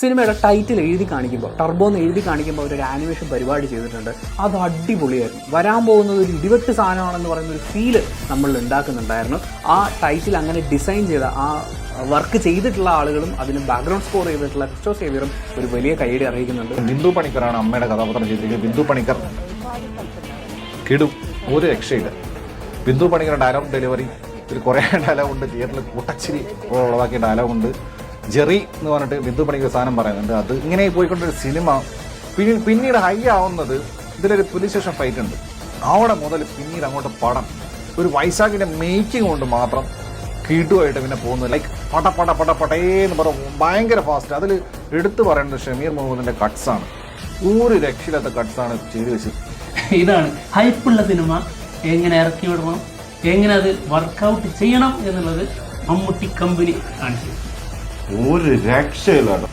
സിനിമയുടെ ടൈറ്റിൽ എഴുതി കാണിക്കുമ്പോൾ, ടർബോ എന്ന് എഴുതി കാണിക്കുമ്പോൾ അവരൊരു ആനിമേഷൻ പരിപാടി ചെയ്തിട്ടുണ്ട്. അത് അടിപൊളിയായിരുന്നു. വരാൻ പോകുന്നത് ഒരു ഇടിവെട്ട് സാധനമാണെന്ന് പറയുന്ന ഒരു ഫീല് നമ്മളിൽ ഉണ്ടാക്കുന്നുണ്ടായിരുന്നു. ആ ടൈറ്റിൽ അങ്ങനെ ഡിസൈൻ ചെയ്ത ആ വർക്ക് ചെയ്തിട്ടുള്ള ആളുകളും അതിന് ബാക്ക്ഗ്രൗണ്ട് സ്കോർ ചെയ്തിട്ടുള്ള ക്രിസ്റ്റോ സേവിയറും ഒരു വലിയ കൈയടി അറിയിക്കുന്നുണ്ട്. ബിന്ദു പണിക്കറാണ് അമ്മയുടെ കഥാപാത്രം ചെയ്തിരിക്കുന്നത്. ബിന്ദു പണിക്കർ കിടും, ഒരു രക്ഷയില്ല. ബിന്ദു പണിക്കർ ഡയലോഗ് ഡെലിവറി ഇതിൽ കുറേ ഡയലോഗുണ്ട്, തിയേറ്ററിൽ കൂട്ടച്ചിരി ഉളവാക്കിയ ഡയലോഗുണ്ട്. ജെറി എന്ന് പറഞ്ഞിട്ട് ബിന്ദു പണിക്കർ സാധനം പറയുന്നുണ്ട്. അത് ഇങ്ങനെ പോയിക്കൊണ്ടൊരു സിനിമ പിന്നീട് ഹൈ ആവുന്നത് ഇതിലൊരു പോലീസ് സ്റ്റേഷൻ ഫൈറ്റ് ഉണ്ട്. അവിടെ മുതൽ പിന്നീട് അങ്ങോട്ട് പടം ഒരു വൈശാഖിന്റെ മേക്കിംഗ് കൊണ്ട് മാത്രം കീട്ടുമായിട്ട് പിന്നെ പോകുന്നത്. ലൈക്ക് പടേന്ന് പറയും, ഭയങ്കര ഫാസ്റ്റ്. അതിൽ എടുത്തു പറയേണ്ടത് ഷമീർ മുഹമ്മദിന്റെ കട്ട്സാണ്. ഒരു രക്ഷയില്ലാത്ത കട്ട്സാണ് ചെയ്തു വെച്ചത്. ഇതാണ് ഹൈപ്പുള്ള സിനിമ എങ്ങനെ ഇറക്കി വിടണം, എങ്ങനെ അത് വർക്കൗട്ട് ചെയ്യണം എന്നുള്ളത് മമ്മൂട്ടി കമ്പനി കാണിച്ചു. ഒരു രക്ഷയിലാണ്.